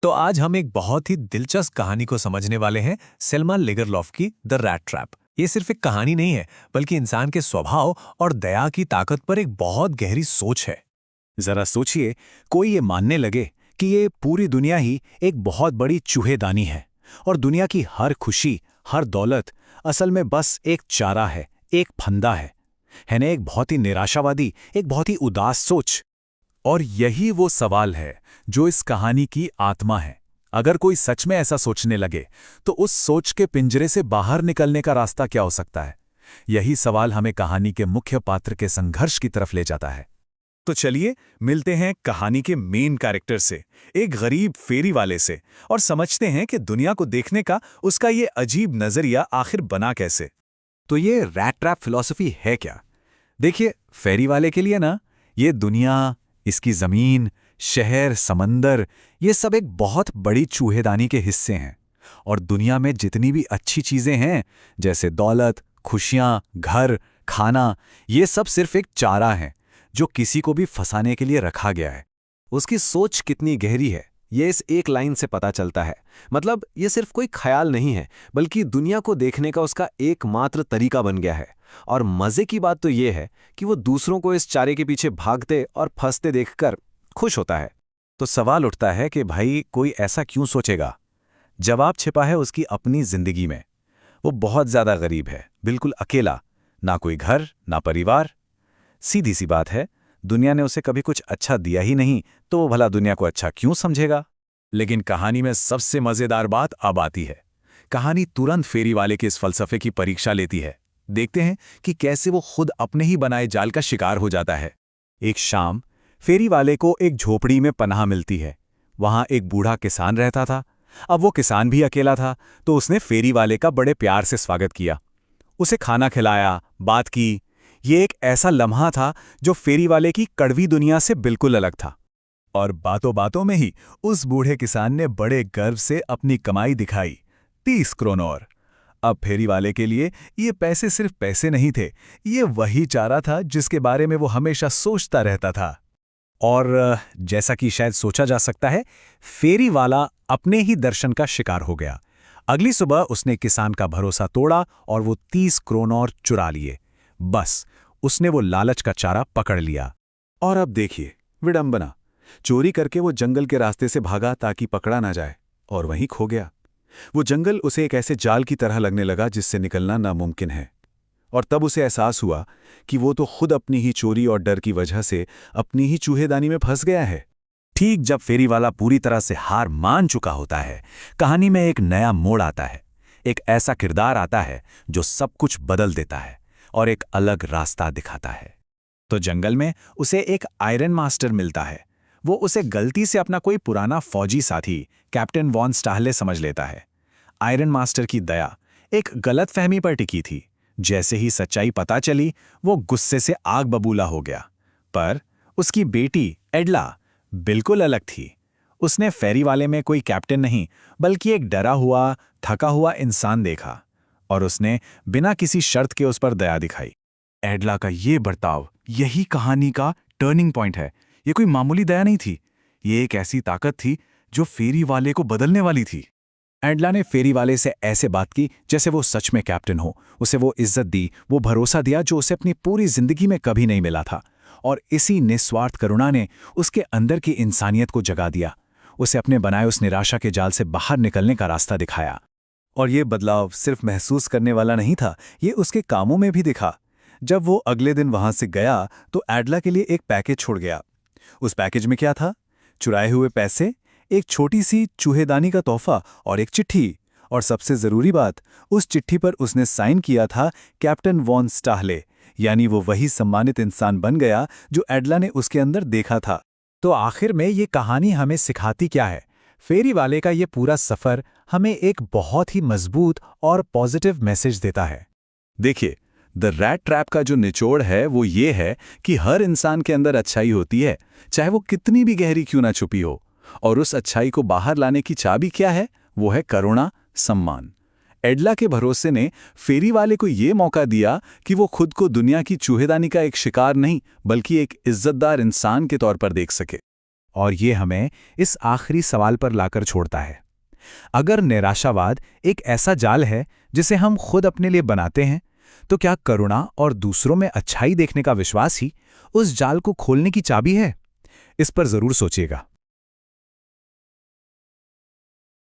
तो आज हम एक बहुत ही दिलचस्प कहानी को समझने वाले हैं, सेल्मा लेगरलॉफ की द रैट ट्रैप। ये सिर्फ एक कहानी नहीं है, बल्कि इंसान के स्वभाव और दया की ताकत पर एक बहुत गहरी सोच है। जरा सोचिए, कोई ये मानने लगे कि ये पूरी दुनिया ही एक बहुत बड़ी चूहेदानी है और दुनिया की हर खुशी, हर दौलत असल में बस एक चारा है, एक फंदा है ना? एक बहुत ही निराशावादी, एक बहुत ही उदास सोच। और यही वो सवाल है जो इस कहानी की आत्मा है। अगर कोई सच में ऐसा सोचने लगे तो उस सोच के पिंजरे से बाहर निकलने का रास्ता क्या हो सकता है? यही सवाल हमें कहानी के मुख्य पात्र के संघर्ष की तरफ ले जाता है। तो चलिए मिलते हैं कहानी के मेन कैरेक्टर से, एक गरीब फेरी वाले से, और समझते हैं कि दुनिया को देखने का उसका ये अजीब नजरिया आखिर बना कैसे। तो ये रैट ट्रैप फिलॉसफी है क्या? देखिए, फेरी वाले के लिए ना, ये दुनिया, इसकी जमीन, शहर, समंदर, ये सब एक बहुत बड़ी चूहेदानी के हिस्से हैं। और दुनिया में जितनी भी अच्छी चीजें हैं, जैसे दौलत, खुशियां, घर, खाना, ये सब सिर्फ एक चारा है जो किसी को भी फंसाने के लिए रखा गया है। उसकी सोच कितनी गहरी है, ये इस एक लाइन से पता चलता है। मतलब ये सिर्फ कोई ख्याल नहीं है, बल्कि दुनिया को देखने का उसका एकमात्र तरीका बन गया है। और मजे की बात तो ये है कि वो दूसरों को इस चारे के पीछे भागते और फंसते देखकर खुश होता है। तो सवाल उठता है कि भाई, कोई ऐसा क्यों सोचेगा? जवाब छिपा है उसकी अपनी जिंदगी में। वो बहुत ज्यादा गरीब है, बिल्कुल अकेला, ना कोई घर, ना परिवार। सीधी सी बात है, दुनिया ने उसे कभी कुछ अच्छा दिया ही नहीं, तो वो भला दुनिया को अच्छा क्यों समझेगा? लेकिन कहानी में सबसे मजेदार बात अब आती है। कहानी तुरंत फेरी वाले के इस फलसफे की परीक्षा लेती है। देखते हैं कि कैसे वो खुद अपने ही बनाए जाल का शिकार हो जाता है। एक शाम फेरी वाले को एक झोपड़ी में पनाह मिलती है। वहां एक बूढ़ा किसान रहता था। अब वो किसान भी अकेला था, तो उसने फेरी वाले का बड़े प्यार से स्वागत किया। उसे खाना खिलाया, बात की। ये एक ऐसा लम्हा था जो फेरी वाले की कड़वी दुनिया से बिल्कुल अलग था। और बातों बातों में ही उस बूढ़े किसान ने बड़े गर्व से अपनी कमाई दिखाई, 30 क्रोनोर। अब फेरी वाले के लिए ये पैसे सिर्फ पैसे नहीं थे, ये वही चारा था जिसके बारे में वो हमेशा सोचता रहता था। और जैसा कि शायद सोचा जा सकता है, फेरी वाला अपने ही दर्शन का शिकार हो गया। अगली सुबह उसने किसान का भरोसा तोड़ा और वो 30 क्रोनोर चुरा लिए। बस, उसने वो लालच का चारा पकड़ लिया। और अब देखिए विडंबना, चोरी करके वो जंगल के रास्ते से भागा ताकि पकड़ा ना जाए, और वहीं खो गया। वो जंगल उसे एक ऐसे जाल की तरह लगने लगा जिससे निकलना नामुमकिन है। और तब उसे एहसास हुआ कि वो तो खुद अपनी ही चोरी और डर की वजह से अपनी ही चूहेदानी में फंस गया है। ठीक जब फेरी वाला पूरी तरह से हार मान चुका होता है, कहानी में एक नया मोड़ आता है। एक ऐसा किरदार आता है जो सब कुछ बदल देता है और एक अलग रास्ता दिखाता है। तो जंगल में उसे एक आयरन मास्टर मिलता है। वो उसे गलती से अपना कोई पुराना फौजी साथी कैप्टन वॉन स्टाहले समझ लेता है। आयरन मास्टर की दया एक गलतफहमी पर टिकी थी। जैसे ही सच्चाई पता चली, वो गुस्से से आग बबूला हो गया। पर उसकी बेटी एडला बिल्कुल अलग थी। उसने फेरी वाले में कोई कैप्टन नहीं, बल्कि एक डरा हुआ, थका हुआ इंसान देखा, और उसने बिना किसी शर्त के उस पर दया दिखाई। एडला का ये बर्ताव यही कहानी का टर्निंग पॉइंट है। ये कोई मामूली दया नहीं थी, ये एक ऐसी ताकत थी जो फेरी वाले को बदलने वाली थी। एडला ने फेरी वाले से ऐसे बात की जैसे वो सच में कैप्टन हो। उसे वो इज्जत दी, वो भरोसा दिया जो उसे अपनी पूरी जिंदगी में कभी नहीं मिला था। और इसी निस्वार्थ करुणा ने उसके अंदर की इंसानियत को जगा दिया। उसे अपने बनाए उस निराशा के जाल से बाहर निकलने का रास्ता दिखाया। और ये बदलाव सिर्फ महसूस करने वाला नहीं था, ये उसके कामों में भी दिखा। जब वो अगले दिन वहां से गया तो एडला के लिए एक पैकेज छोड़ गया। उस पैकेज में क्या था? चुराए हुए पैसे, एक छोटी सी चूहेदानी का तोहफा और एक चिट्ठी। और सबसे जरूरी बात, उस चिट्ठी पर उसने साइन किया था कैप्टन वॉन स्टाहले, यानी वो वही सम्मानित इंसान बन गया जो एडला ने उसके अंदर देखा था। तो आखिर में ये कहानी हमें सिखाती क्या है? फेरी वाले का ये पूरा सफर हमें एक बहुत ही मजबूत और पॉजिटिव मैसेज देता है। देखिए, द रैट ट्रैप का जो निचोड़ है वो ये है कि हर इंसान के अंदर अच्छाई होती है, चाहे वो कितनी भी गहरी क्यों ना छुपी हो। और उस अच्छाई को बाहर लाने की चाबी क्या है? वो है करुणा, सम्मान। एडला के भरोसे ने फेरी वाले को ये मौका दिया कि वो खुद को दुनिया की चूहेदानी का एक शिकार नहीं, बल्कि एक इज्जतदार इंसान के तौर पर देख सके। और ये हमें इस आखिरी सवाल पर लाकर छोड़ता है। अगर निराशावाद एक ऐसा जाल है जिसे हम खुद अपने लिए बनाते हैं, तो क्या करुणा और दूसरों में अच्छाई देखने का विश्वास ही उस जाल को खोलने की चाबी है? इस पर जरूर सोचिएगा।